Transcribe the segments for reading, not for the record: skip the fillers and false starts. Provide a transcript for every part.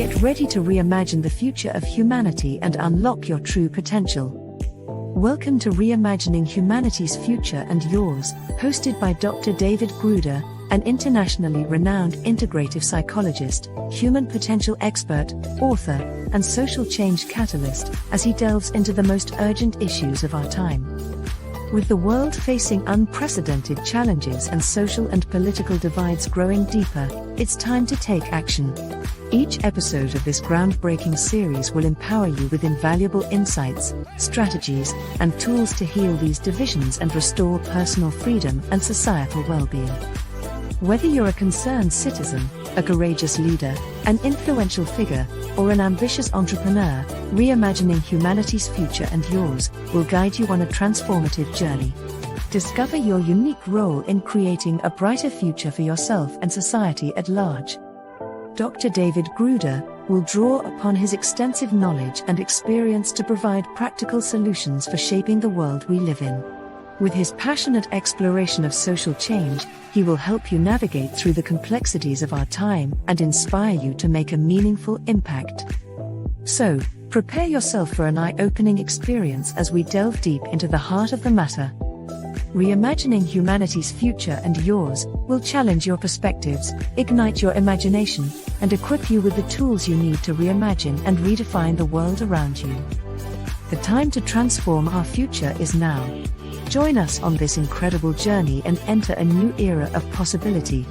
Get ready to reimagine the future of humanity and unlock your true potential. Welcome to Reimagining Humanity's Future and Yours, hosted by Dr. David Gruder, an internationally renowned integrative psychologist, human potential expert, author, and social change catalyst, as he delves into the most urgent issues of our time. With the world facing unprecedented challenges and social and political divides growing deeper, it's time to take action. Each episode of this groundbreaking series will empower you with invaluable insights, strategies, and tools to heal these divisions and restore personal freedom and societal well-being. Whether you're a concerned citizen, a courageous leader, an influential figure, or an ambitious entrepreneur, Reimagining Humanity's Future and Yours will guide you on a transformative journey. Discover your unique role in creating a brighter future for yourself and society at large. Dr. David Gruder will draw upon his extensive knowledge and experience to provide practical solutions for shaping the world we live in. With his passionate exploration of social change, he will help you navigate through the complexities of our time and inspire you to make a meaningful impact. So, prepare yourself for an eye-opening experience as we delve deep into the heart of the matter. Reimagining Humanity's Future and Yours will challenge your perspectives, ignite your imagination, and equip you with the tools you need to reimagine and redefine the world around you. The time to transform our future is now. Join us on this incredible journey and enter a new era of possibility.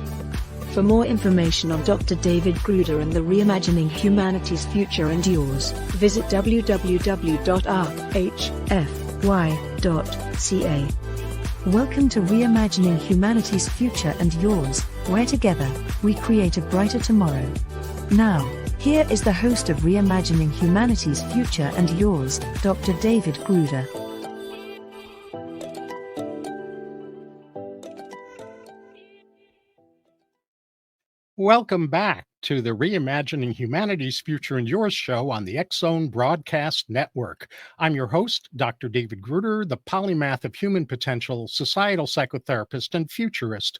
For more information on Dr. David Gruder and the Reimagining Humanity's Future and Yours, visit www.rhfy.ca. Welcome to Reimagining Humanity's Future and Yours, where together, we create a brighter tomorrow. Now, here is the host of Reimagining Humanity's Future and Yours, Dr. David Gruder. Welcome back to the Reimagining Humanity's Future and Yours show on the X-Zone Broadcast Network. I'm your host, Dr. David Gruder, the polymath of human potential, societal psychotherapist, and futurist,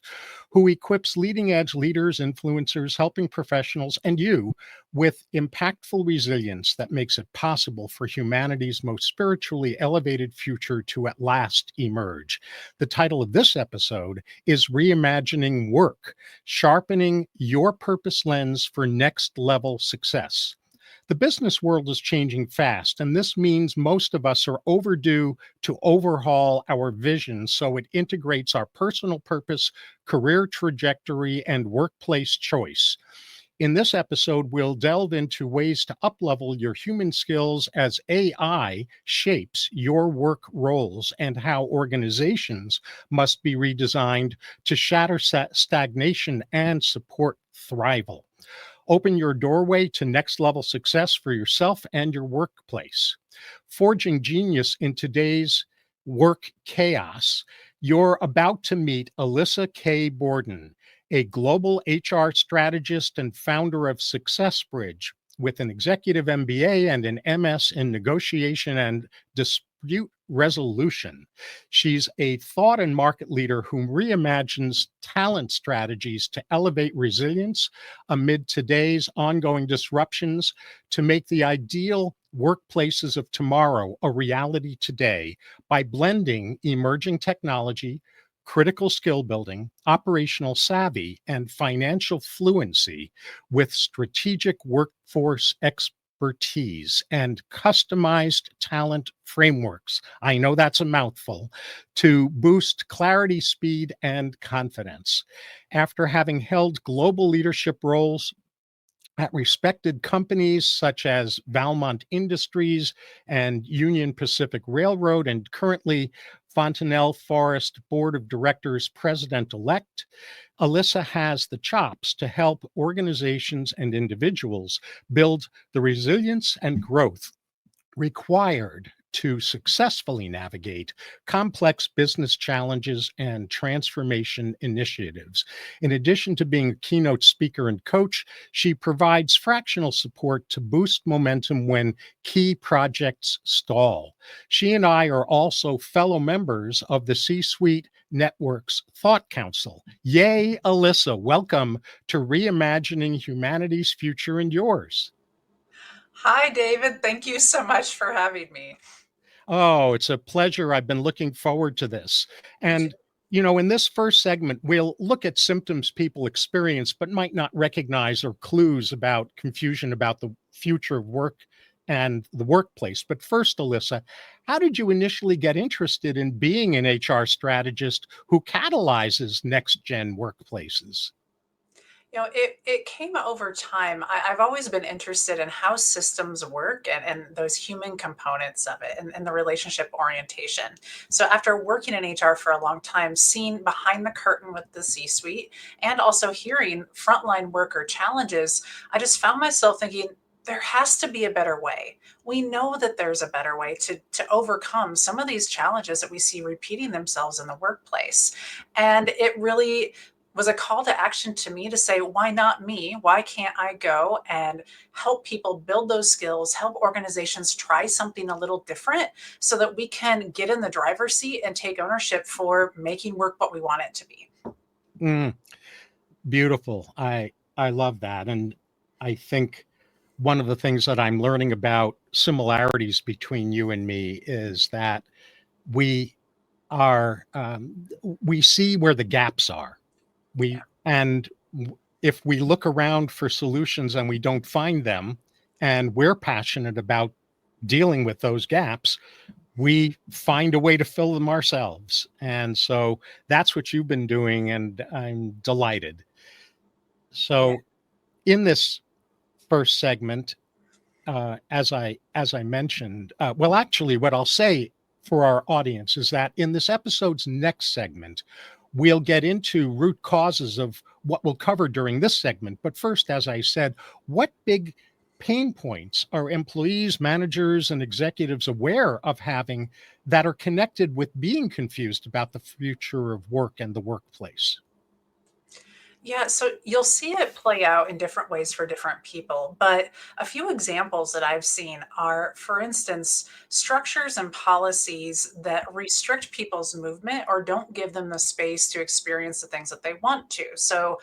who equips leading-edge leaders, influencers, helping professionals, and you with impactful resilience that makes it possible for humanity's most spiritually elevated future to at last emerge. The title of this episode is Reimagining Work, Sharpening Your Purpose Lens for Next Level Success. The business world is changing fast, and this means most of us are overdue to overhaul our vision so it integrates our personal purpose, career trajectory, and workplace choice. In this episode, we'll delve into ways to uplevel your human skills as AI shapes your work roles and how organizations must be redesigned to shatter stagnation and support thrival. Open your doorway to next level success for yourself and your workplace. Forging genius in today's work chaos, you're about to meet Alyssa K. Borden, a global HR strategist and founder of SuccessBridge with an Executive MBA and an MS in negotiation and dispute resolution. She's a thought and market leader who reimagines talent strategies to elevate resilience amid today's ongoing disruptions to make the ideal workplaces of tomorrow a reality today by blending emerging technology, critical skill building, operational savvy, and financial fluency with strategic workforce expertise and customized talent frameworks. I know that's a mouthful, to boost clarity, speed, and confidence. After having held global leadership roles at respected companies such as Valmont Industries and Union Pacific Railroad, and currently Fontenelle Forest Board of Directors President-elect, Alyssa has the chops to help organizations and individuals build the resilience and growth required to successfully navigate complex business challenges and transformation initiatives. In addition to being a keynote speaker and coach, she provides fractional support to boost momentum when key projects stall. She and I are also fellow members of the C-Suite Network's Thought Council. Yay, Alyssa, welcome to Reimagining Humanity's Future and Yours. Hi, David. Thank you so much for having me. Oh, it's a pleasure. I've been looking forward to this. Me too. And, in this first segment, we'll look at symptoms people experience but might not recognize or clues about confusion about the future of work and the workplace. But first, Alyssa, how did you initially get interested in being an HR strategist who catalyzes next gen workplaces? It came over time. I've always been interested in how systems work and those human components of it and the relationship orientation. So after working in HR for a long time, seeing behind the curtain with the C-suite and also hearing frontline worker challenges, I just found myself thinking, there has to be a better way. We know that there's a better way to overcome some of these challenges that we see repeating themselves in the workplace. And it really was a call to action to me to say, why not me? Why can't I go and help people build those skills, help organizations try something a little different so that we can get in the driver's seat and take ownership for making work what we want it to be? Mm, beautiful. I love that. And I think one of the things that I'm learning about similarities between you and me is that we we see where the gaps are. Yeah. If we look around for solutions and we don't find them, and we're passionate about dealing with those gaps, we find a way to fill them ourselves. And so that's what you've been doing, and I'm delighted. Yeah. So in this first segment, as I mentioned, well, actually, what I'll say for our audience is that in this episode's next segment, we'll get into root causes of what we'll cover during this segment. But first, as I said, what big pain points are employees, managers, and executives aware of having that are connected with being confused about the future of work and the workplace? Yeah, so you'll see it play out in different ways for different people. But a few examples that I've seen are, for instance, structures and policies that restrict people's movement or don't give them the space to experience the things that they want to. So,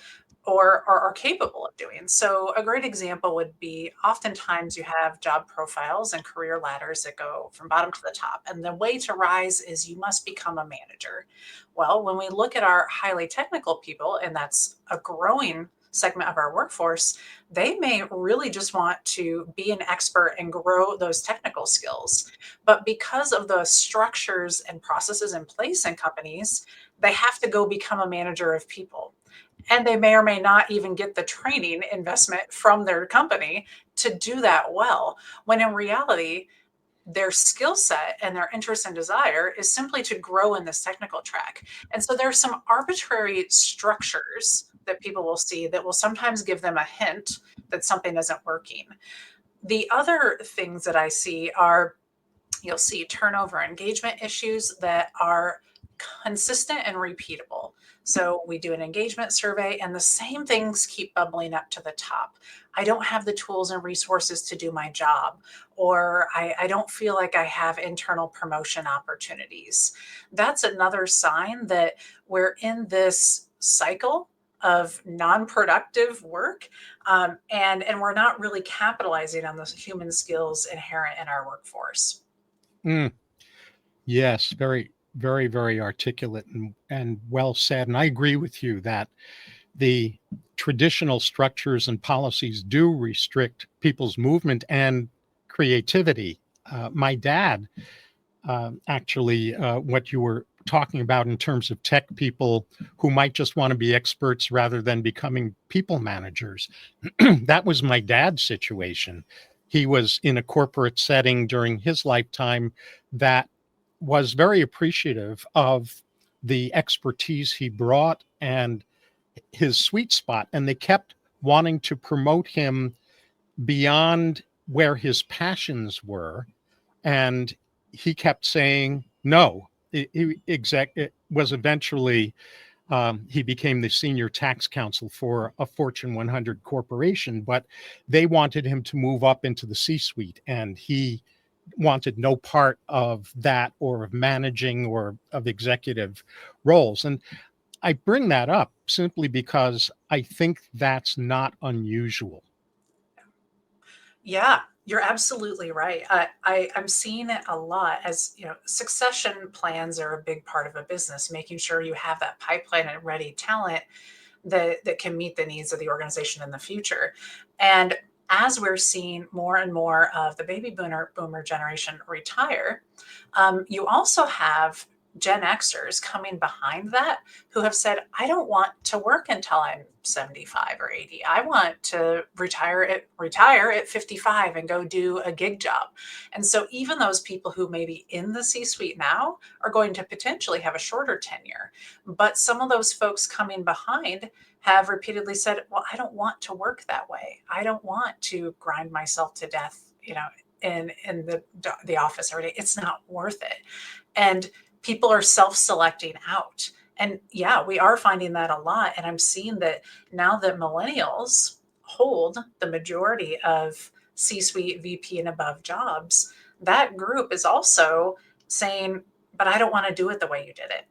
or are capable of doing. So, a great example would be oftentimes you have job profiles and career ladders that go from bottom to the top. And the way to rise is you must become a manager. Well, when we look at our highly technical people, and that's a growing segment of our workforce, they may really just want to be an expert and grow those technical skills. But because of the structures and processes in place in companies, they have to go become a manager of people. And they may or may not even get the training investment from their company to do that well. When in reality, their skill set and their interest and desire is simply to grow in this technical track. And so there's some arbitrary structures that people will see that will sometimes give them a hint that something isn't working. The other things that I see are, you'll see turnover engagement issues that are consistent and repeatable. So we do an engagement survey and the same things keep bubbling up to the top. I don't have the tools and resources to do my job, or I don't feel like I have internal promotion opportunities. That's another sign that we're in this cycle of non-productive work, and we're not really capitalizing on the human skills inherent in our workforce. Mm, yes, very, very, very articulate and well said. And I agree with you that the traditional structures and policies do restrict people's movement and creativity. My dad, actually, what you were talking about in terms of tech people who might just want to be experts rather than becoming people managers, that was my dad's situation. He was in a corporate setting during his lifetime that was very appreciative of the expertise he brought and his sweet spot, and they kept wanting to promote him beyond where his passions were, and he kept saying no. It was eventually, he became the senior tax counsel for a Fortune 100 corporation, but they wanted him to move up into the C-suite, and he wanted no part of that or of managing or of executive roles. And I bring that up simply because I think that's not unusual. Yeah. You're absolutely right. I'm seeing it a lot. As you know, succession plans are a big part of a business, making sure you have that pipeline and ready talent that can meet the needs of the organization in the future. And as we're seeing more and more of the baby boomer generation retire, you also have Gen Xers coming behind that who have said, I don't want to work until I'm 75 or 80. I want to retire at 55 and go do a gig job. And so even those people who may be in the C-suite now are going to potentially have a shorter tenure. But some of those folks coming behind have repeatedly said, well, I don't want to work that way. I don't want to grind myself to death, in the office every day. It's not worth it. And people are self-selecting out. And yeah, we are finding that a lot. And I'm seeing that now that millennials hold the majority of C-suite, VP, and above jobs, that group is also saying, but I don't want to do it the way you did it.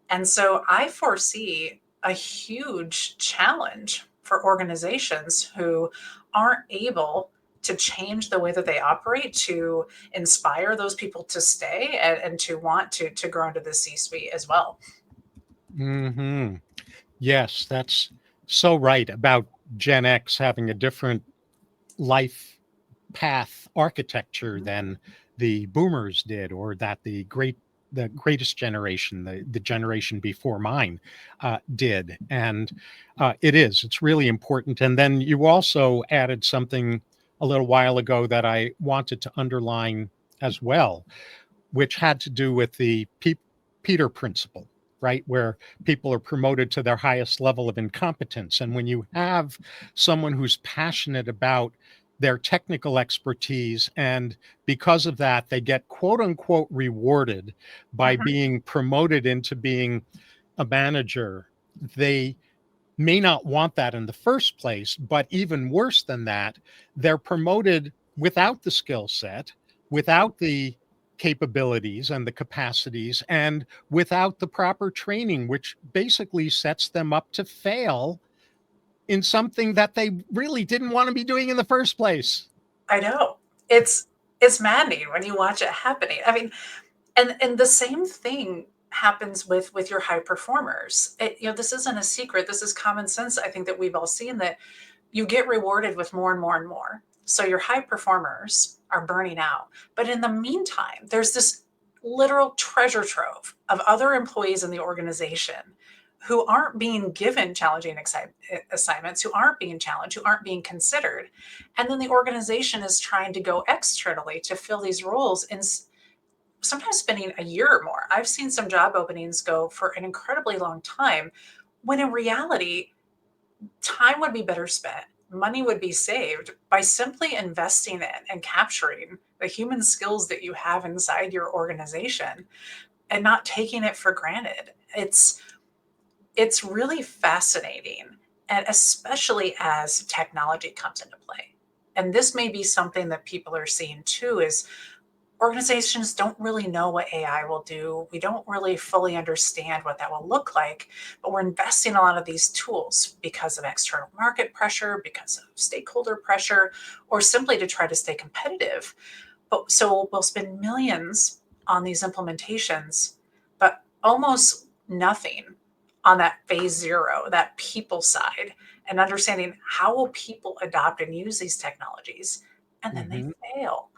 And so I foresee a huge challenge for organizations who aren't able to change the way that they operate to inspire those people to stay and to want to grow into the C-suite as well. Hmm. Yes, that's so right about Gen X having a different life path architecture than the boomers did, or that the greatest generation, the generation before mine, did. And it's really important. And then you also added something a little while ago that I wanted to underline as well, which had to do with the Peter principle, right? Where people are promoted to their highest level of incompetence. And when you have someone who's passionate about their technical expertise, and because of that, they get quote unquote rewarded by Mhm. being promoted into being a manager, they may not want that in the first place, but even worse than that, they're promoted without the skill set, without the capabilities and the capacities, and without the proper training, which basically sets them up to fail in something that they really didn't want to be doing in the first place. I know. It's maddening when you watch it happening. I mean, and the same thing happens with your high performers. This isn't a secret. This is common sense. I think that we've all seen that you get rewarded with more and more and more. So your high performers are burning out. But in the meantime, there's this literal treasure trove of other employees in the organization who aren't being given challenging assignments, who aren't being challenged, who aren't being considered. And then the organization is trying to go externally to fill these roles and sometimes spending a year or more. I've seen some job openings go for an incredibly long time when in reality, time would be better spent, money would be saved by simply investing in and capturing the human skills that you have inside your organization and not taking it for granted. It's really fascinating, and especially as technology comes into play. And this may be something that people are seeing too, is organizations don't really know what AI will do. We don't really fully understand what that will look like, but we're investing a lot of these tools because of external market pressure, because of stakeholder pressure, or simply to try to stay competitive. But so we'll spend millions on these implementations, but almost nothing on that phase zero, that people side, and understanding how will people adopt and use these technologies, and then they Mhm. fail.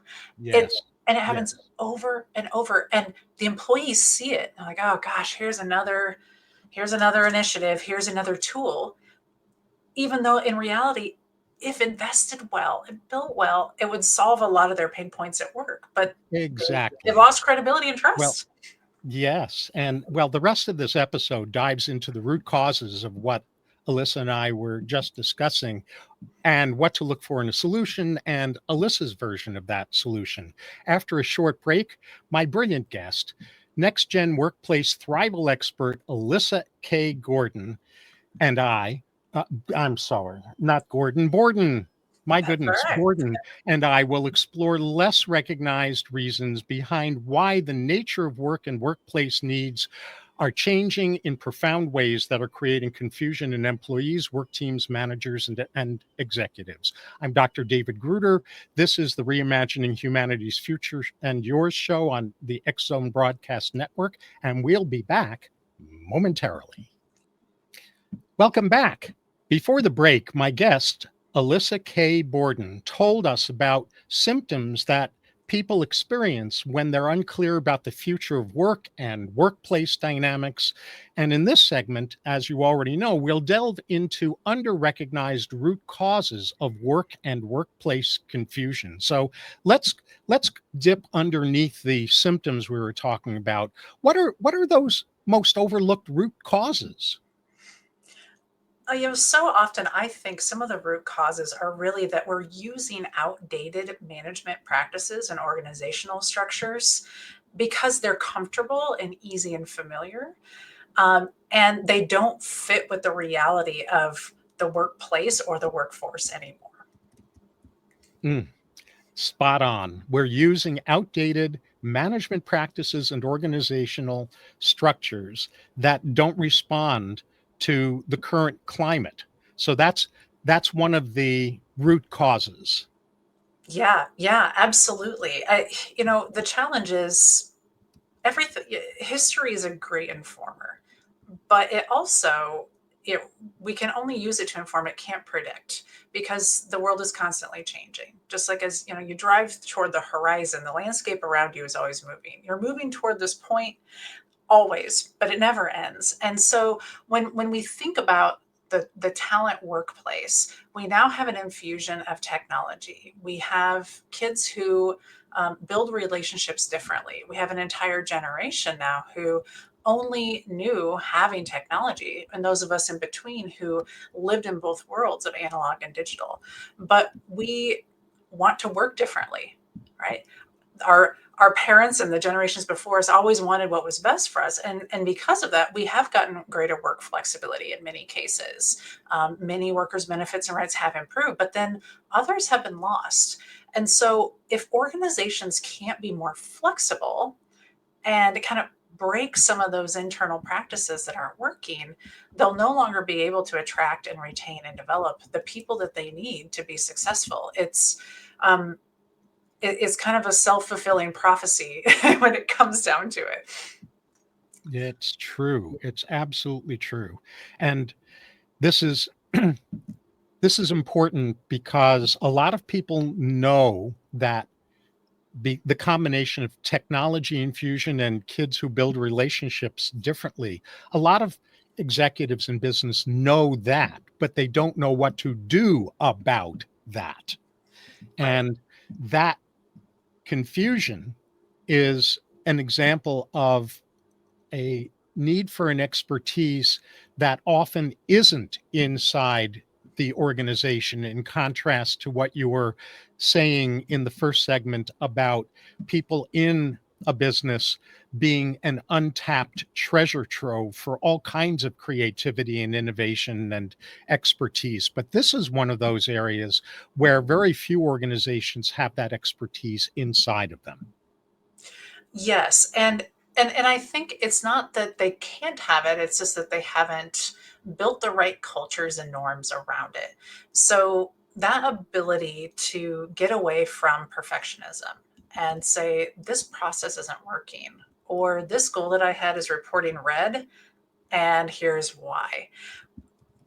It Yes. and it happens Yes. over and over, and the employees see it. They're like, "Oh gosh, here's another initiative, here's another tool." Even though in reality, if invested well and built well, it would solve a lot of their pain points at work. But they've Exactly. lost credibility and Well, trust. yes. And well, the rest of this episode dives into the root causes of what Alyssa and I were just discussing, and what to look for in a solution, and Alyssa's version of that solution. After a short break, my brilliant guest, next gen workplace thrival expert Alyssa K. Gordon, and uh, I'm sorry, not Gordon, Borden. My That's goodness, right. Borden and I will explore less recognized reasons behind why the nature of work and workplace needs are changing in profound ways that are creating confusion in employees, work teams, managers, and executives. I'm Dr. David Gruder. This is the Reimagining Humanity's Future and Yours show on the X Zone Broadcast Network, and we'll be back momentarily. Welcome back. Before the break, my guest, Alyssa K. Borden, told us about symptoms that people experience when they're unclear about the future of work and workplace dynamics. And in this segment, as you already know, we'll delve into under-recognized root causes of work and workplace confusion. So let's dip underneath the symptoms we were talking about. What are those most overlooked root causes? So often I think some of the root causes are really that we're using outdated management practices and organizational structures because they're comfortable and easy and familiar. And they don't fit with the reality of the workplace or the workforce anymore. Spot on. We're using outdated management practices and organizational structures that don't respond to the current climate. So that's one of the root causes. Yeah, absolutely. The challenge is everything. History is a great informer, but it also, we can only use it to inform. It can't predict because the world is constantly changing. Just like as you drive toward the horizon, the landscape around you is always moving. You're moving toward this point always, but it never ends. And so when we think about the talent workplace, we now have an infusion of technology. We have kids who build relationships differently. We have an entire generation now who only knew having technology, and those of us in between who lived in both worlds of analog and digital. But we want to work differently, right? Our parents and the generations before us always wanted what was best for us. And because of that, we have gotten greater work flexibility in many cases. Many workers' benefits and rights have improved, but then others have been lost. And so if organizations can't be more flexible and kind of break some of those internal practices that aren't working, they'll no longer be able to attract and retain and develop the people that they need to be successful. It's kind of a self-fulfilling prophecy when it comes down to it. It's true. It's absolutely true. And this is this is important because a lot of people know that the combination of technology infusion and kids who build relationships differently, a lot of executives in business know that, but they don't know what to do about that. Right. And that confusion is an example of a need for an expertise that often isn't inside the organization, in contrast to what you were saying in the first segment about people in a business being an untapped treasure trove for all kinds of creativity and innovation and expertise. But this is one of those areas where very few organizations have that expertise inside of them. Yes. And I think it's not that they can't have it, it's just that they haven't built the right cultures and norms around it. So that ability to get away from perfectionism and say, this process isn't working, or this goal that I had is reporting red, and here's why.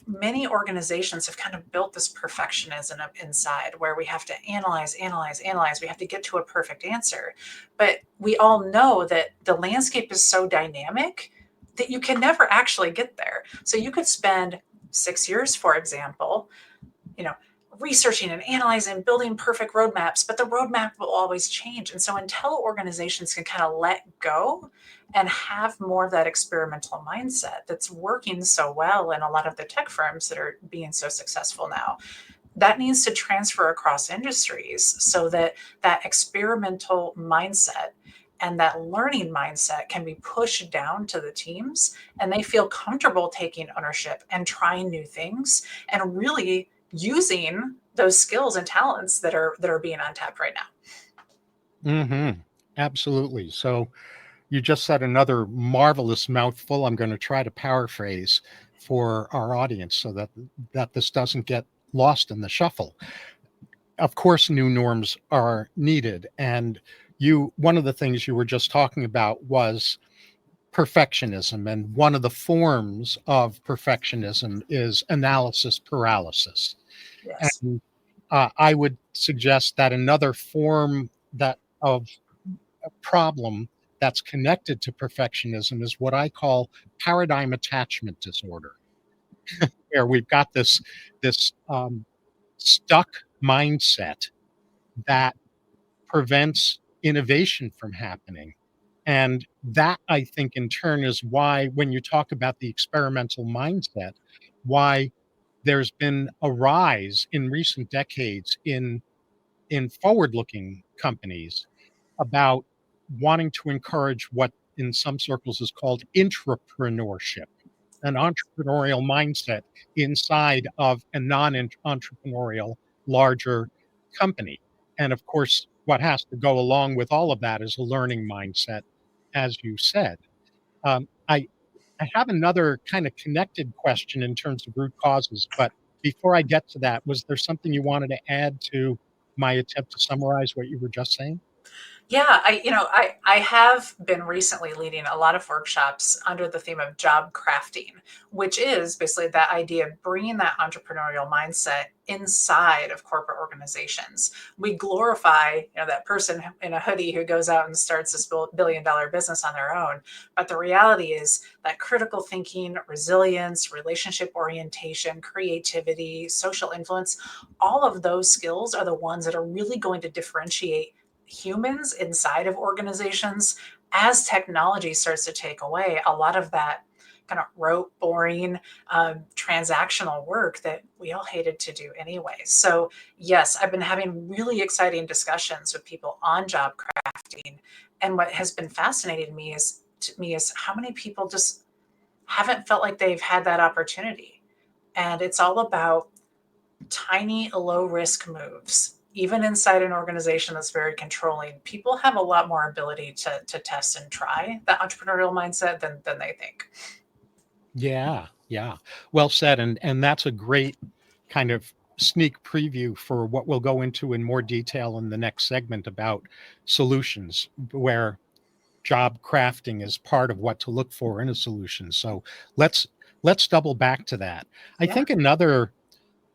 Many organizations have kind of built this perfectionism up inside where we have to analyze. We have to get to a perfect answer. But we all know that the landscape is so dynamic that you can never actually get there. So you could spend 6 years, for example, researching and analyzing, building perfect roadmaps, but the roadmap will always change. And so until organizations can kind of let go and have more of that experimental mindset that's working so well in a lot of the tech firms that are being so successful now, that needs to transfer across industries so that that experimental mindset and that learning mindset can be pushed down to the teams and they feel comfortable taking ownership and trying new things and really using those skills and talents that are being untapped right now. Absolutely. So you just said another marvelous mouthful. I'm going to try to paraphrase for our audience so that this doesn't get lost in the shuffle. Of course, new norms are needed, and one of the things you were just talking about was perfectionism, and one of the forms of perfectionism is analysis paralysis. Yes. And I would suggest that another form that of a problem that's connected to perfectionism is what I call paradigm attachment disorder, where we've got this stuck mindset that prevents innovation from happening. And that, I think, in turn, is why, when you talk about the experimental mindset, why there's been a rise in recent decades in forward-looking companies about wanting to encourage what in some circles is called intrapreneurship, an entrepreneurial mindset inside of a non-entrepreneurial larger company. And of course, what has to go along with all of that is a learning mindset, as you said. Um, I I have another kind of connected question in terms of root causes, but before I get to that, was there something you wanted to add to my attempt to summarize what you were just saying? Yeah, I have been recently leading a lot of workshops under the theme of job crafting, which is basically that idea of bringing that entrepreneurial mindset inside of corporate organizations. We glorify, that person in a hoodie who goes out and starts this billion-dollar business on their own, but the reality is that critical thinking, resilience, relationship orientation, creativity, social influence, all of those skills are the ones that are really going to differentiate humans inside of organizations. As technology starts to take away a lot of that kind of rote, boring, transactional work that we all hated to do anyway. So, yes, I've been having really exciting discussions with people on job crafting. And what has been fascinating to me is how many people just haven't felt like they've had that opportunity. And it's all about tiny, low risk moves. Even inside an organization that's very controlling, people have a lot more ability to test and try that entrepreneurial mindset than they think. Yeah, yeah. Well said, and that's a great kind of sneak preview for what we'll go into in more detail in the next segment about solutions, where job crafting is part of what to look for in a solution. So let's let's double back to that. I Yeah. think another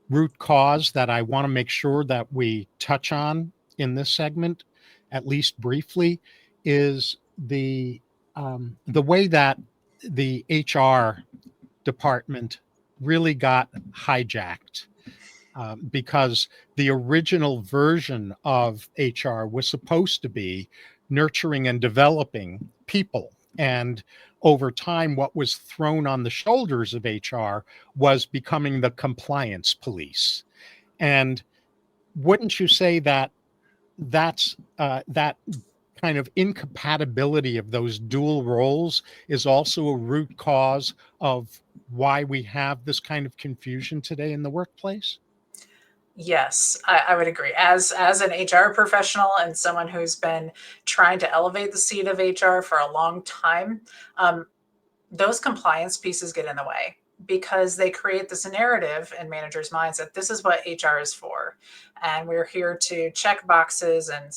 root cause that I want to make sure that we touch on in this segment, at least briefly, is the way that the HR department really got hijacked, because the original version of HR was supposed to be nurturing and developing people. And over time, what was thrown on the shoulders of HR was becoming the compliance police. And wouldn't you say that that kind of incompatibility of those dual roles is also a root cause of why we have this kind of confusion today in the workplace? Yes, I would agree. As an HR professional and someone who's been trying to elevate the seat of HR for a long time, um, those compliance pieces get in the way because they create this narrative in managers' minds that this is what HR is for. And we're here to check boxes and,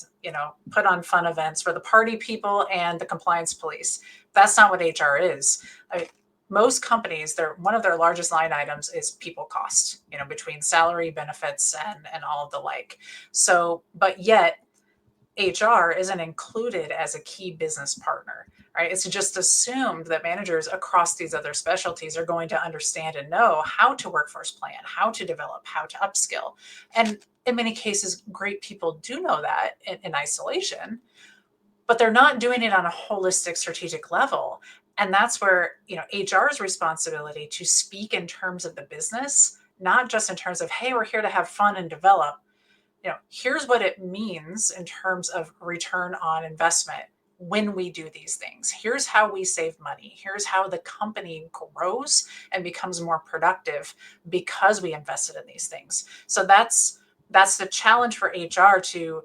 put on fun events for the party people and the compliance police. That's not what HR is. I mean, most companies, one of their largest line items is people cost, between salary, benefits, and all of the like. So, but yet HR isn't included as a key business partner, right? It's just assumed that managers across these other specialties are going to understand and know how to workforce plan, how to develop, how to upskill. And in many cases, great people do know that in isolation, but they're not doing it on a holistic strategic level. And that's where, HR's responsibility to speak in terms of the business, not just in terms of, hey, we're here to have fun and develop. Here's what it means in terms of return on investment when we do these things. Here's how we save money. Here's how the company grows and becomes more productive because we invested in these things. So that's the challenge for HR to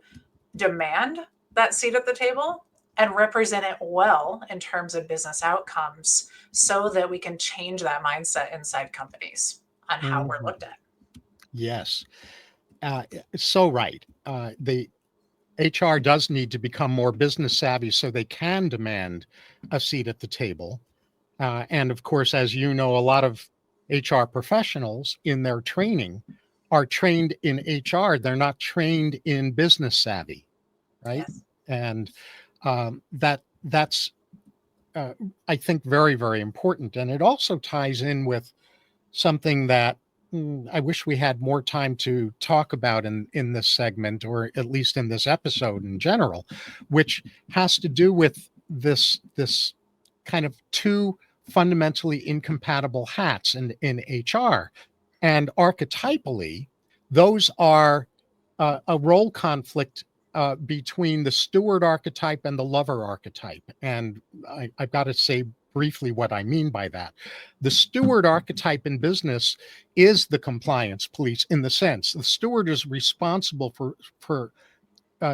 demand that seat at the table and represent it well in terms of business outcomes so that we can change that mindset inside companies on how we're Mhm. looked at. Yes. So right. The HR does need to become more business savvy so they can demand a seat at the table. And of course, as you know, a lot of HR professionals in their training are trained in HR. They're not trained in business savvy, right? Yes. And that's uh, I think very, very important. And it also ties in with something that I wish we had more time to talk about in this segment, or at least in this episode in general, which has to do with this kind of two fundamentally incompatible hats in HR. And archetypally, those are a role conflict between the steward archetype and the lover archetype. And I've got to say briefly what I mean by that. The steward archetype in business is the compliance police, in the sense the steward is responsible for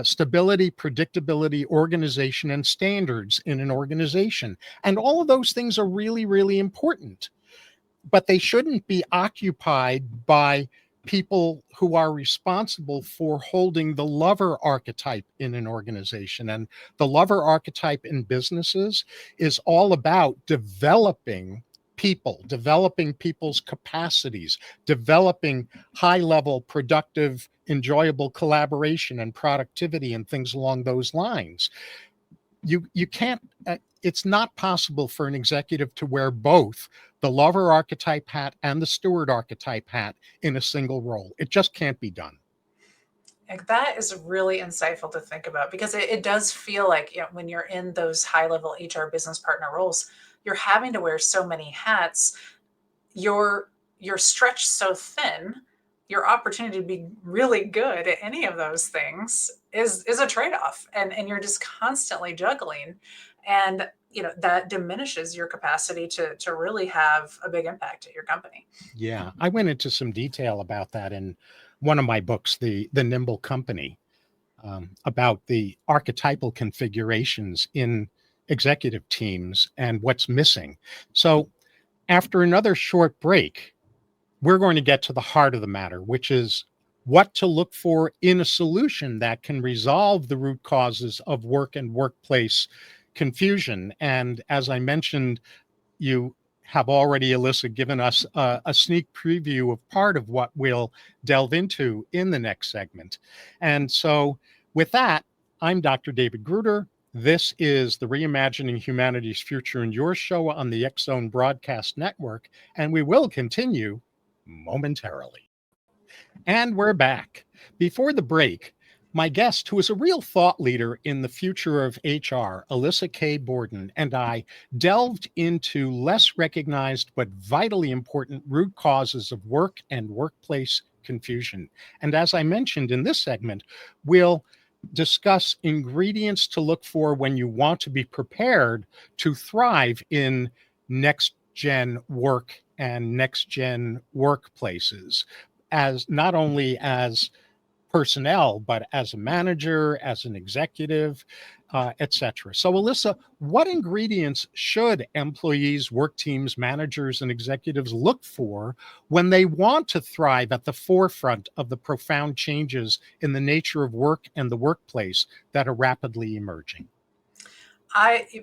stability, predictability, organization, and standards in an organization. And all of those things are really, really important, but they shouldn't be occupied by people who are responsible for holding the lover archetype in an organization. And the lover archetype in businesses is all about developing people, developing people's capacities, developing high level, productive, enjoyable collaboration and productivity and things along those lines. You can't it's not possible for an executive to wear both the lover archetype hat and the steward archetype hat in a single role. It just can't be done. Like, that is really insightful to think about, because it does feel like, when you're in those high level HR business partner roles, you're having to wear so many hats. You're stretched so thin. Your opportunity to be really good at any of those things is a trade-off, and you're just constantly juggling, and that diminishes your capacity to really have a big impact at your company. Yeah, I went into some detail about that in one of my books, the Nimble Company, about the archetypal configurations in executive teams and what's missing. So after another short break, we're going to get to the heart of the matter, which is what to look for in a solution that can resolve the root causes of work and workplace confusion. And as I mentioned, you have already, Alyssa, given us a sneak preview of part of what we'll delve into in the next segment. And so, with that, I'm Dr. David Gruder. This is the Reimagining Humanity's Future and Yours show on the X Zone Broadcast Network, and we will continue momentarily. And we're back. Before the break, my guest, who is a real thought leader in the future of HR, Alyssa K. Borden, and I delved into less recognized but vitally important root causes of work and workplace confusion. And as I mentioned in this segment, we'll discuss ingredients to look for when you want to be prepared to thrive in next gen work and next gen workplaces, as not only as personnel, but as a manager, as an executive, etc. So, Alyssa, what ingredients should employees, work teams, managers, and executives look for when they want to thrive at the forefront of the profound changes in the nature of work and the workplace that are rapidly emerging?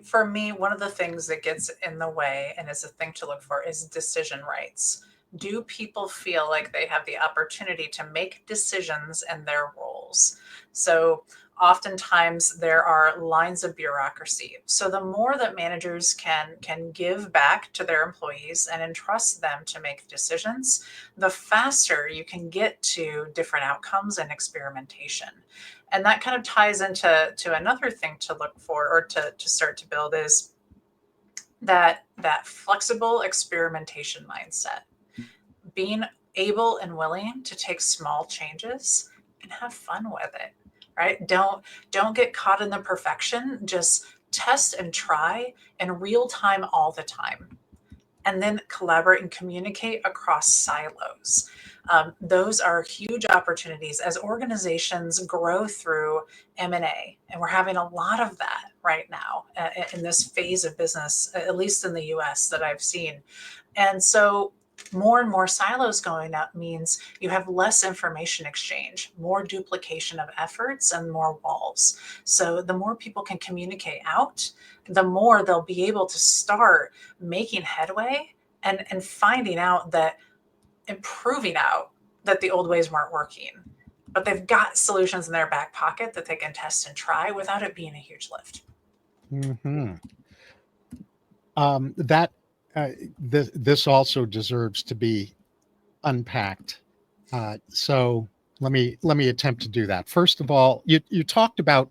For me, one of the things that gets in the way and is a thing to look for is decision rights. Do people feel like they have the opportunity to make decisions in their roles? So oftentimes there are lines of bureaucracy. So the more that managers can give back to their employees and entrust them to make decisions, the faster you can get to different outcomes and experimentation. And that kind of ties into another thing to look for, or to start to build, is that flexible experimentation mindset, being able and willing to take small changes and have fun with it, right? Don't get caught in the perfection. Just test and try in real time all the time, and then collaborate and communicate across silos. Those are huge opportunities as organizations grow through M&A. And we're having a lot of that right now in this phase of business, at least in the US that I've seen. And so more and more silos going up means you have less information exchange, more duplication of efforts, and more walls. So the more people can communicate out, the more they'll be able to start making headway and finding out that improving out that the old ways weren't working. But they've got solutions in their back pocket that they can test and try without it being a huge lift. Mm-hmm. This also deserves to be unpacked. So let me attempt to do that. First of all, you talked about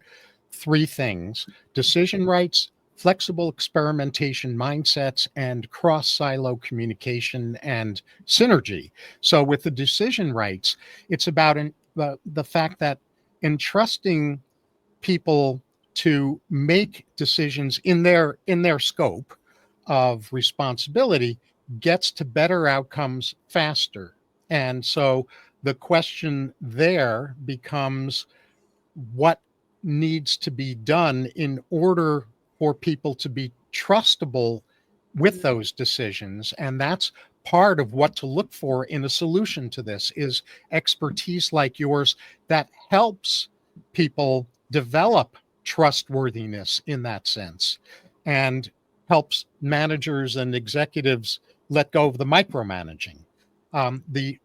three things: decision rights, flexible experimentation mindsets, and cross-silo communication and synergy. So with the decision rights, it's about the fact that entrusting people to make decisions in their scope of responsibility gets to better outcomes faster. And so the question there becomes, what needs to be done in order for people to be trustable with those decisions? And that's part of what to look for in a solution to this, is expertise like yours that helps people develop trustworthiness in that sense, and helps managers and executives let go of the micromanaging. The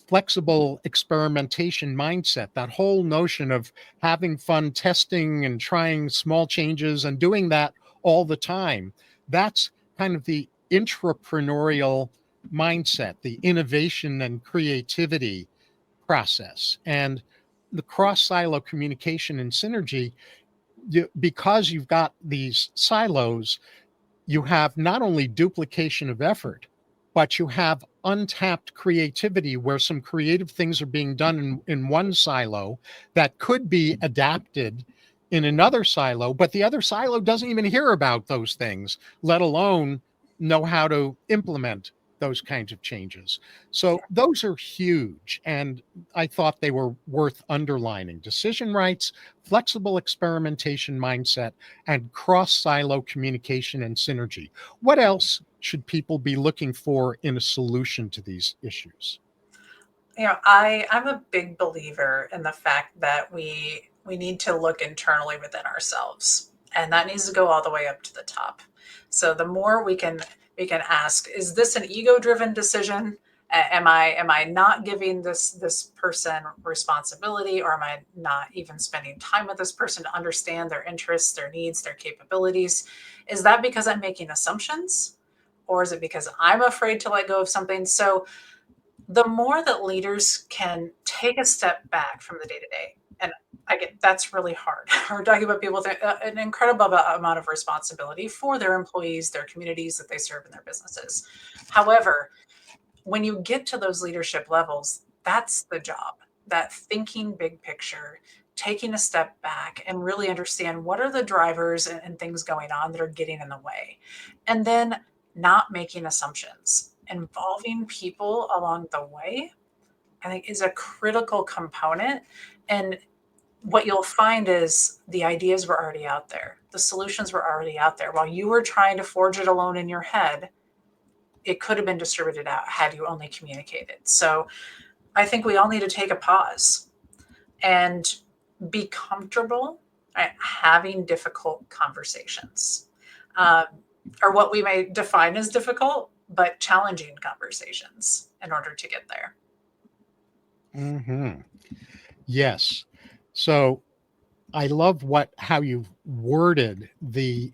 flexible experimentation mindset, that whole notion of having fun testing and trying small changes and doing that all the time, that's kind of the entrepreneurial mindset, the innovation and creativity process. And the cross silo communication and synergy, because you've got these silos, you have not only duplication of effort, but you have untapped creativity, where some creative things are being done in one silo that could be adapted in another silo, but the other silo doesn't even hear about those things, let alone know how to implement those kinds of changes. So those are huge, and I thought they were worth underlining: decision rights, flexible experimentation mindset, and cross-silo communication and synergy. What else should people be looking for in a solution to these issues? I'm a big believer in the fact that we need to look internally within ourselves, and that needs to go all the way up to the top. So the more we can ask, is this an ego-driven decision? Am I not giving this person responsibility, or am I not even spending time with this person to understand their interests, their needs, their capabilities? Is that because I'm making assumptions, or is it because I'm afraid to let go of something? So the more that leaders can take a step back from the day to day, and I get that's really hard. We're talking about people with an incredible amount of responsibility for their employees, their communities that they serve in their businesses. However, when you get to those leadership levels, that's the job, that thinking big picture, taking a step back and really understand what are the drivers and things going on that are getting in the way. And then not making assumptions, involving people along the way, I think is a critical component. And what you'll find is the ideas were already out there. The solutions were already out there. While you were trying to forge it alone in your head, it could have been distributed out had you only communicated. So I think we all need to take a pause and be comfortable, right, having difficult conversations, or what we may define as difficult, but challenging conversations in order to get there. Mm-hmm. Yes. So I love how you've worded the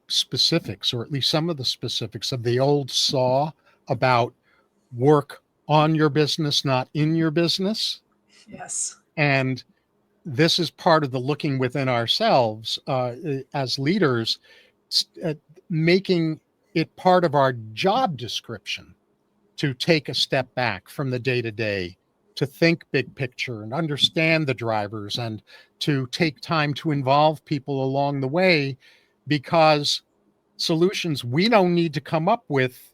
specifics, or at least some of the specifics of the old saw about work on your business, not in your business. Yes. And this is part of the looking within ourselves as leaders, making it part of our job description to take a step back from the day to day, to think big picture and understand the drivers, and to take time to involve people along the way, because solutions we don't need to come up with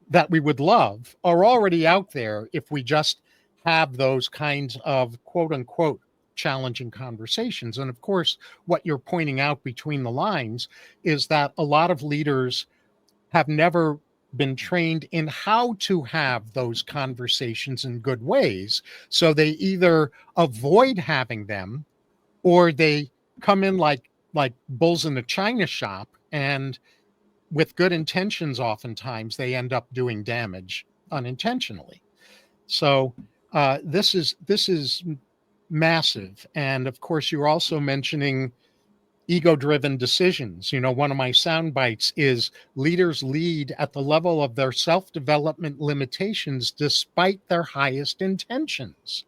that we would love are already out there if we just have those kinds of quote unquote challenging conversations. And of course, what you're pointing out between the lines is that a lot of leaders have never been trained in how to have those conversations in good ways. So they either avoid having them, or they come in like bulls in a china shop, and with good intentions, oftentimes they end up doing damage unintentionally. So this is massive. And of course, you're also mentioning ego-driven decisions. One of my sound bites is leaders lead at the level of their self-development limitations despite their highest intentions.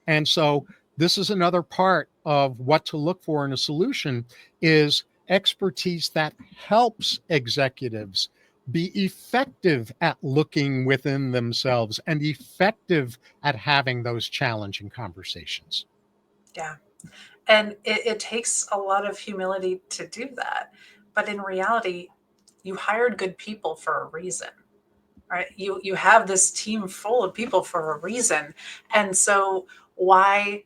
And so this is another part of what to look for in a solution is expertise that helps executives be effective at looking within themselves and effective at having those challenging conversations. Yeah. And it takes a lot of humility to do that. But in reality, you hired good people for a reason, right? You have this team full of people for a reason. And so why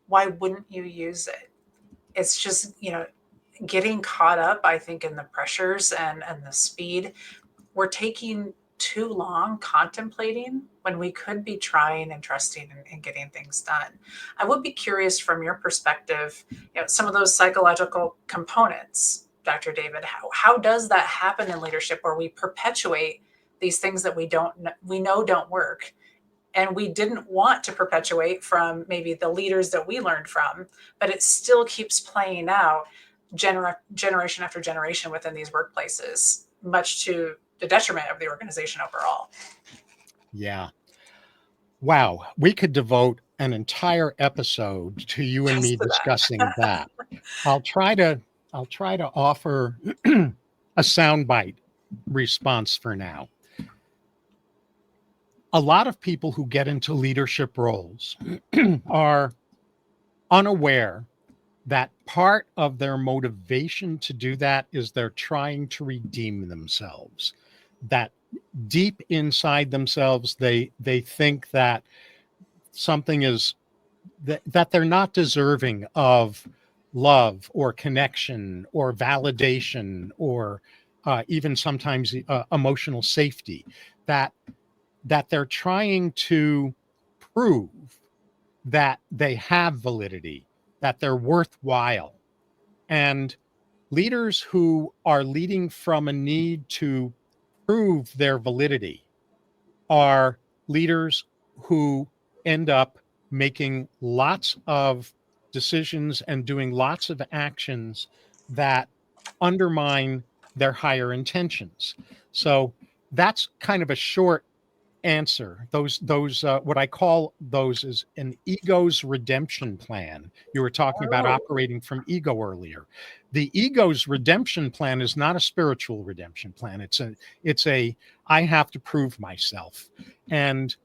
wouldn't you use it? It's just, getting caught up, I think, in the pressures and the speed. We're taking too long contemplating when we could be trying and trusting and getting things done. I would be curious from your perspective, some of those psychological components, Dr. David, how does that happen in leadership where we perpetuate these things that we know don't work, and we didn't want to perpetuate from maybe the leaders that we learned from, but it still keeps playing out generation after generation within these workplaces, much to the detriment of the organization overall. Yeah. Wow. We could devote an entire episode to you and me Just to discussing that. I'll try to offer a soundbite response for now. A lot of people who get into leadership roles are unaware that part of their motivation to do that is they're trying to redeem themselves. That deep inside themselves, they think that something is that they're not deserving of love or connection or validation or even sometimes emotional safety. That they're trying to prove that they have validity, that they're worthwhile. And leaders who are leading from a need to prove their validity are leaders who end up making lots of decisions and doing lots of actions that undermine their higher intentions. So that's kind of a short answer. Those what I call those is an ego's redemption plan. You were talking about Oh, operating from ego earlier. The ego's redemption plan is not a spiritual redemption plan. It's a I have to prove myself. And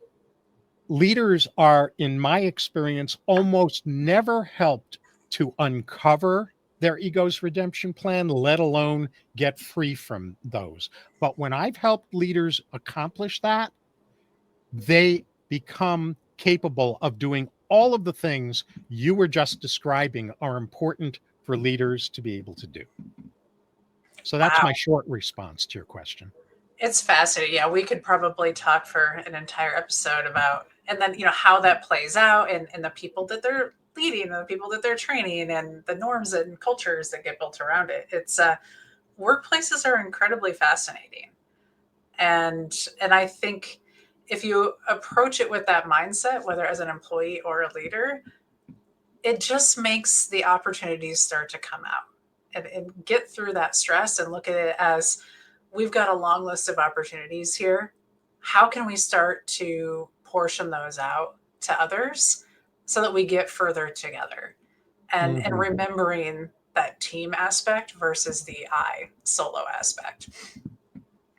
leaders are, in my experience, almost never helped to uncover their ego's redemption plan, let alone get free from those. But when I've helped leaders accomplish that, they become capable of doing all of the things you were just describing are important for leaders to be able to do. So that's my wow. short response to your question. It's fascinating. Yeah, we could probably talk for an entire episode about, and then, how that plays out and the people that they're leading and the people that they're training and the norms and cultures that get built around it. It's workplaces are incredibly fascinating. And I think if you approach it with that mindset, whether as an employee or a leader, it just makes the opportunities start to come out and get through that stress and look at it as we've got a long list of opportunities here. How can we start to portion those out to others so that we get further together, and Mhm. remembering that team aspect versus the I solo aspect.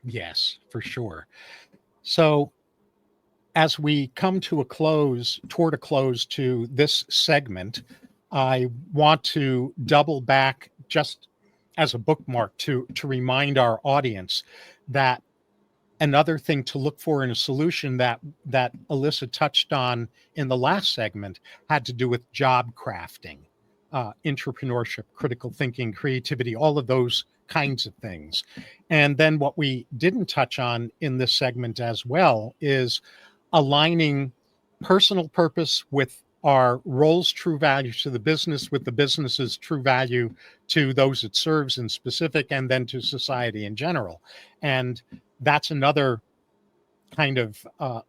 Yes, for sure. So as we come to a close, toward a close to this segment, I want to double back just as a bookmark to remind our audience that Another thing to look for in a solution that Alyssa touched on in the last segment had to do with job crafting, entrepreneurship, critical thinking, creativity, all of those kinds of things. And then what we didn't touch on in this segment as well is aligning personal purpose with our role's true value to the business, with the business's true value to those it serves in specific, and then to society in general. And that's another kind of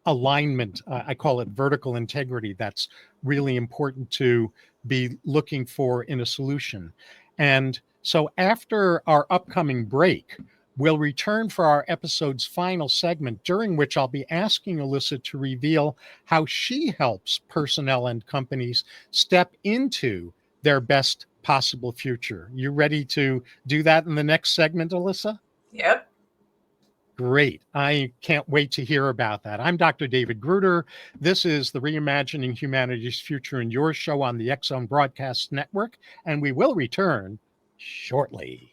alignment. I call it vertical integrity. That's really important to be looking for in a solution. And so after our upcoming break, we'll return for our episode's final segment, during which I'll be asking Alyssa to reveal how she helps personnel and companies step into their best possible future. You ready to do that in the next segment, Alyssa? Yep. Great. I can't wait to hear about that. I'm Dr. David Gruder. This is the Reimagining Humanity's Future in Yours show on the X Zone Broadcast Network, and we will return shortly.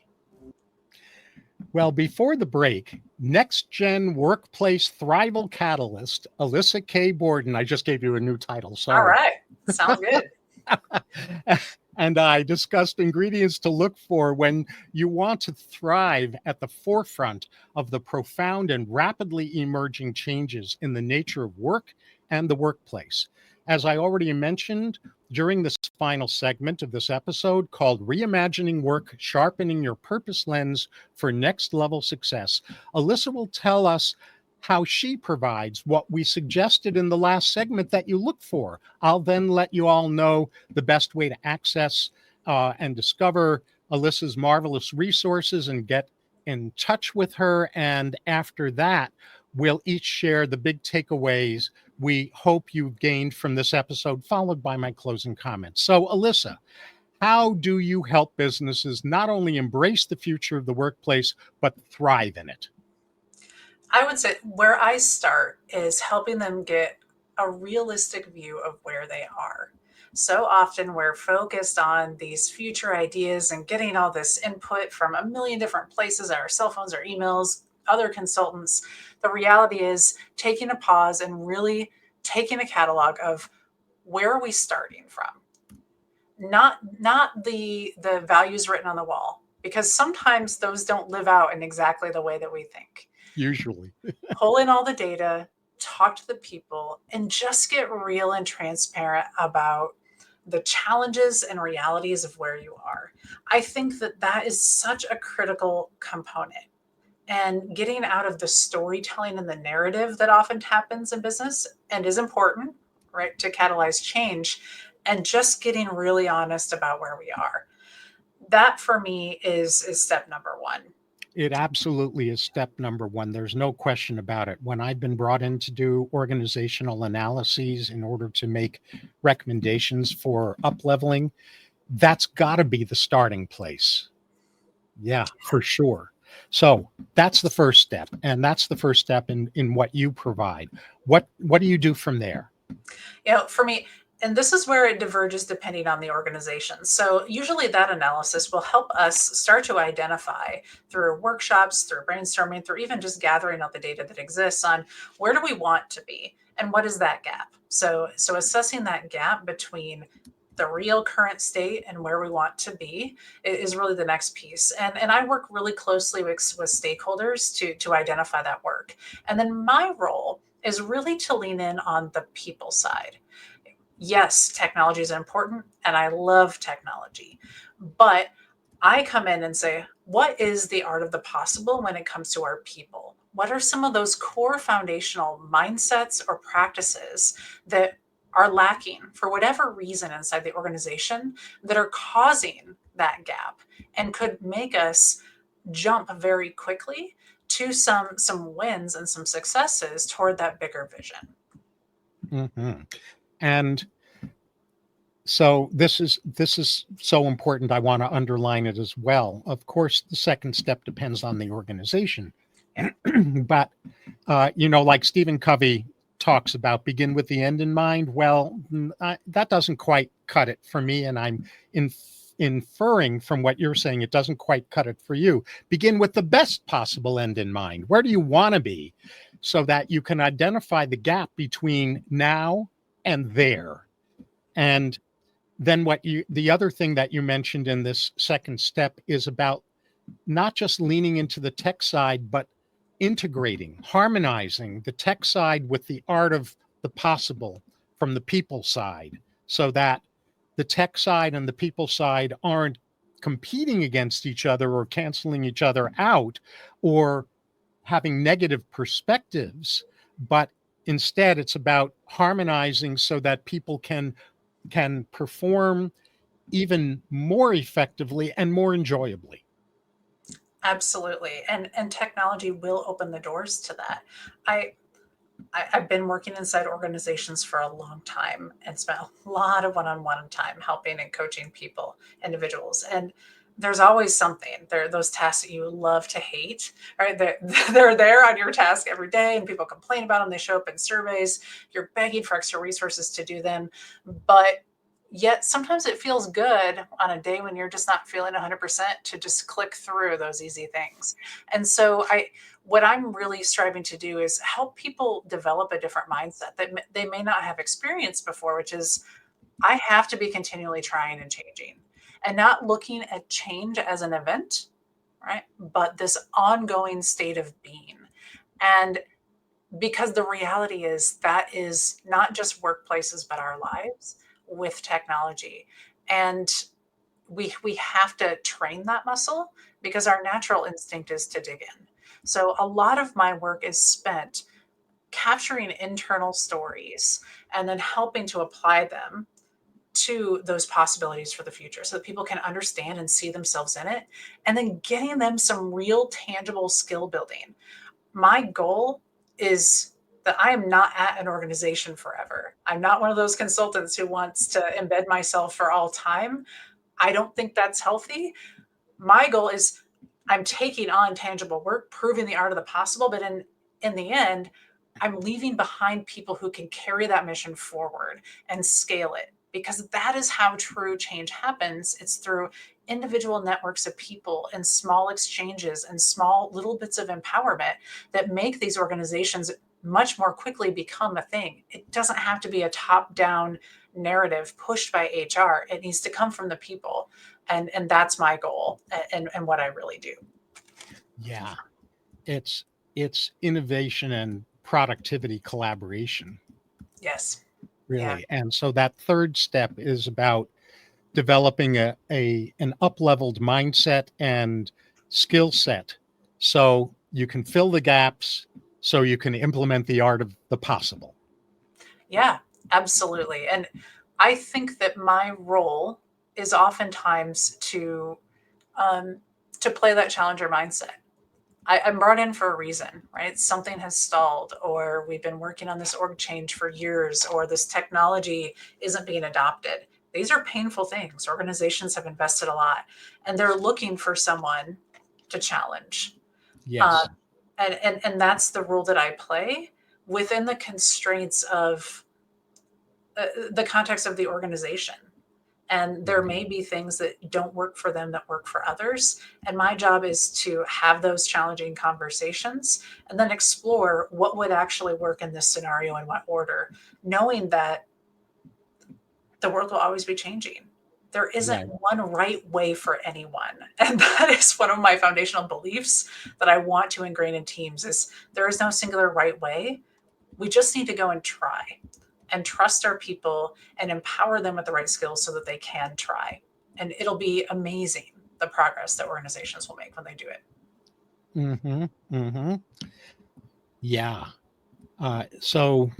Well, before the break, next gen workplace thrival catalyst, Alyssa K. Borden. I just gave you a new title. Sorry. All right. Sounds good. And I discussed ingredients to look for when you want to thrive at the forefront of the profound and rapidly emerging changes in the nature of work and the workplace. As I already mentioned, during this final segment of this episode called Reimagining Work, Sharpening Your Purpose Lens for Next Level Success, Alyssa will tell us how she provides what we suggested in the last segment that you look for. I'll then let you all know the best way to access and discover Alyssa's marvelous resources and get in touch with her. And after that, we'll each share the big takeaways we hope you've gained from this episode, followed by my closing comments. So, Alyssa, how do you help businesses not only embrace the future of the workplace, but thrive in it? I would say where I start is helping them get a realistic view of where they are. So often we're focused on these future ideas and getting all this input from a million different places, our cell phones, our emails, other consultants. The reality is taking a pause and really taking a catalog of where are we starting from? Not the values written on the wall, because sometimes those don't live out in exactly the way that we think. Usually. Pull in all the data, talk to the people, and just get real and transparent about the challenges and realities of where you are. I think that that is such a critical component. And getting out of the storytelling and the narrative that often happens in business and is important, right, to catalyze change, and just getting really honest about where we are. That for me is step number one. It absolutely is step number one. There's no question about it. When I've been brought in to do organizational analyses in order to make recommendations for up-leveling, that's got to be the starting place. Yeah, for sure. So that's the first step. And that's the first step in what you provide. What do you do from there? For me, and this is where it diverges depending on the organization. So usually that analysis will help us start to identify through workshops, through brainstorming, through even just gathering all the data that exists on where do we want to be and what is that gap. So assessing that gap between the real current state and where we want to be is really the next piece. And I work really closely with stakeholders to identify that work. And then my role is really to lean in on the people side. Yes, technology is important and I love technology, but I come in and say, what is the art of the possible when it comes to our people? What are some of those core foundational mindsets or practices that are lacking for whatever reason inside the organization that are causing that gap and could make us jump very quickly to some wins and some successes toward that bigger vision? Mm-hmm. And so this is so important. I want to underline it as well. Of course, the second step depends on the organization. Yeah. But, like Stephen Covey talks about, begin with the end in mind. Well, that doesn't quite cut it for me. And I'm in inferring from what you're saying, it doesn't quite cut it for you. Begin with the best possible end in mind. Where do you want to be, so that you can identify the gap between now and there? And then the other thing that you mentioned in this second step is about not just leaning into the tech side, but integrating, harmonizing the tech side with the art of the possible from the people side, so that the tech side and the people side aren't competing against each other or canceling each other out or having negative perspectives, but instead it's about harmonizing so that people can perform even more effectively and more enjoyably. Absolutely. And technology will open the doors to that. I've been working inside organizations for a long time and spent a lot of one-on-one time helping and coaching people, individuals. And there's always something. There are those tasks that you love to hate, right? They're there on your task every day, and people complain about them. They show up in surveys. You're begging for extra resources to do them. But yet sometimes it feels good on a day when you're just not feeling 100% to just click through those easy things. And so what I'm really striving to do is help people develop a different mindset that they may not have experienced before, which is I have to be continually trying and changing and not looking at change as an event, right? But this ongoing state of being. And because the reality is that is not just workplaces, but our lives with technology. And we have to train that muscle because our natural instinct is to dig in. So a lot of my work is spent capturing internal stories and then helping to apply them to those possibilities for the future so that people can understand and see themselves in it, and then getting them some real tangible skill building. My goal is that I am not at an organization forever. I'm not one of those consultants who wants to embed myself for all time. I don't think that's healthy. My goal is I'm taking on tangible work, proving the art of the possible, but in the end, I'm leaving behind people who can carry that mission forward and scale it, because that is how true change happens. It's through individual networks of people and small exchanges and small little bits of empowerment that make these organizations much more quickly become a thing. It doesn't have to be a top-down narrative pushed by HR. It needs to come from the people. And that's my goal and what I really do. Yeah. It's innovation and productivity collaboration. Yes. Really. Yeah. And so that third step is about developing an up-leveled mindset and skill set, so you can fill the gaps, so you can implement the art of the possible. Yeah, absolutely. And I think that my role is oftentimes to play that challenger mindset. I'm brought in for a reason, right? Something has stalled, or we've been working on this org change for years, or this technology isn't being adopted. These are painful things. Organizations have invested a lot, and they're looking for someone to challenge. Yes. And that's the role that I play within the constraints of the context of the organization. And there may be things that don't work for them that work for others. And my job is to have those challenging conversations and then explore what would actually work in this scenario in what order, knowing that the world will always be changing. There isn't Right. one right way for anyone. And that is one of my foundational beliefs that I want to ingrain in teams is there is no singular right way. We just need to go and try and trust our people and empower them with the right skills so that they can try. And it'll be amazing the progress that organizations will make when they do it. Mm-hmm. Mm-hmm. Yeah. So,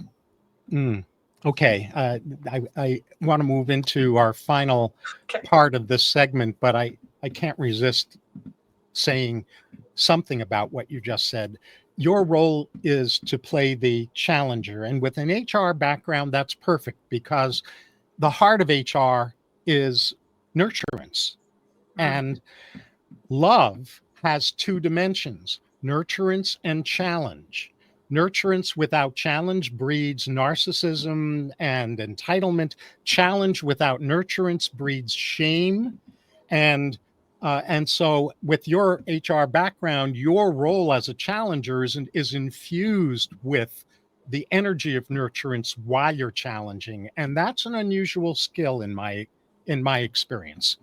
okay. I want to move into our final Okay. part of this segment, but I can't resist saying something about what you just said. Your role is to play the challenger. And with an HR background, that's perfect, because the heart of HR is nurturance. And love has two dimensions: nurturance and challenge. Nurturance without challenge breeds narcissism and entitlement. Challenge without nurturance breeds shame And so with your HR background, your role as a challenger is infused with the energy of nurturance while you're challenging. And that's an unusual skill in my experience.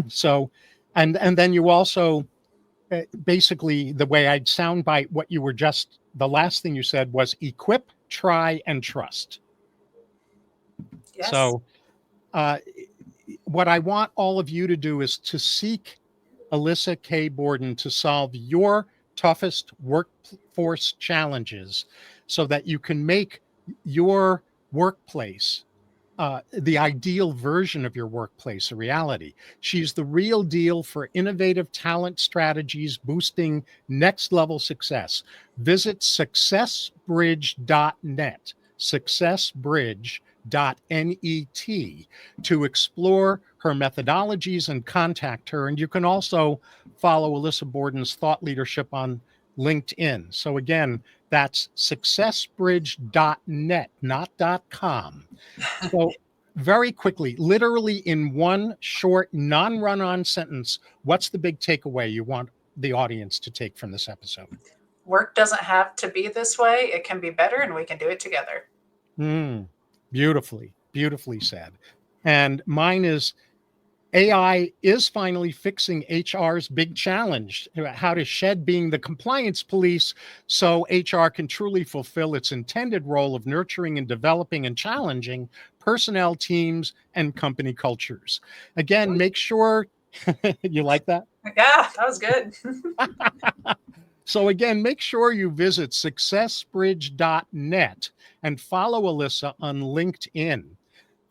So, and then you also basically, the way I'd soundbite what you were just, the last thing you said was equip, try, and trust. Yes. So uh, what I want all of you to do is to seek Alyssa K. Borden to solve your toughest workforce challenges so that you can make your workplace the ideal version of your workplace a reality. She's the real deal for innovative talent strategies boosting next level success. Visit successbridge.net, successbridge.net to explore her methodologies and contact her. And you can also follow Alyssa Borden's thought leadership on LinkedIn. So again, that's successbridge.net, not .com. So very quickly, literally in one short, non-run-on sentence, what's the big takeaway you want the audience to take from this episode? Work doesn't have to be this way. It can be better, and we can do it together. Beautifully, beautifully said. And mine is AI is finally fixing HR's big challenge, how to shed being the compliance police so HR can truly fulfill its intended role of nurturing and developing and challenging personnel teams and company cultures. Again, make sure you like that. Yeah, that was good. So again, make sure you visit successbridge.net and follow Alyssa on LinkedIn.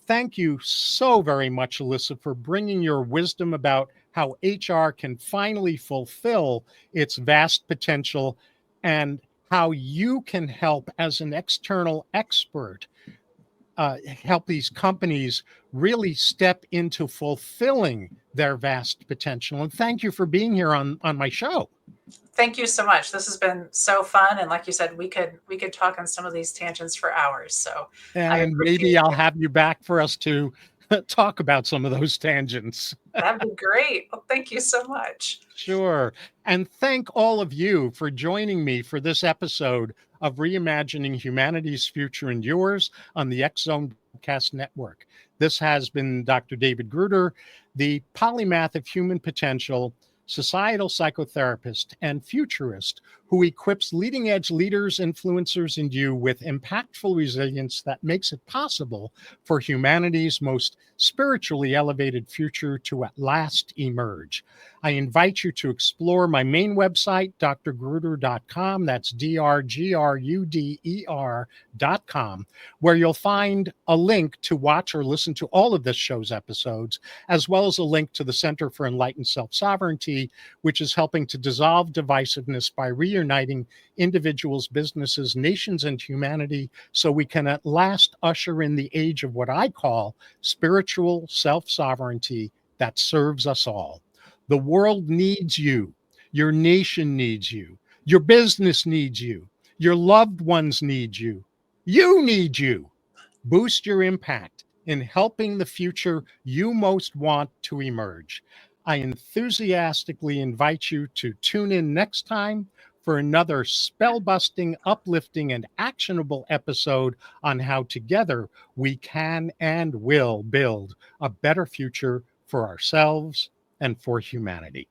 Thank you so very much, Alyssa, for bringing your wisdom about how HR can finally fulfill its vast potential and how you can help as an external expert help these companies really step into fulfilling their vast potential. And thank you for being here on my show. Thank you so much. This has been so fun, and like you said, we could talk on some of these tangents for hours. So I And maybe appreciate I'll you. have you back for us to talk about some of those tangents. That'd be great. Well, thank you so much. Sure. And thank all of you for joining me for this episode of Reimagining Humanity's Future and Yours on the X Zone Broadcast Network. This has been Dr. David Gruder, the polymath of human potential, societal psychotherapist, and futurist who equips leading edge leaders, influencers, and you with impactful resilience that makes it possible for humanity's most spiritually elevated future to at last emerge. I invite you to explore my main website, drgruder.com. That's drgruder.com, where you'll find a link to watch or listen to all of this show's episodes, as well as a link to the Center for Enlightened Self-Sovereignty, which is helping to dissolve divisiveness by reuniting individuals, businesses, nations, and humanity so we can at last usher in the age of what I call spiritual self-sovereignty that serves us all. The world needs you. Your nation needs you. Your business needs you. Your loved ones need you. You need you. Boost your impact in helping the future you most want to emerge. I enthusiastically invite you to tune in next time for another spellbusting, uplifting, and actionable episode on how together we can and will build a better future for ourselves and for humanity.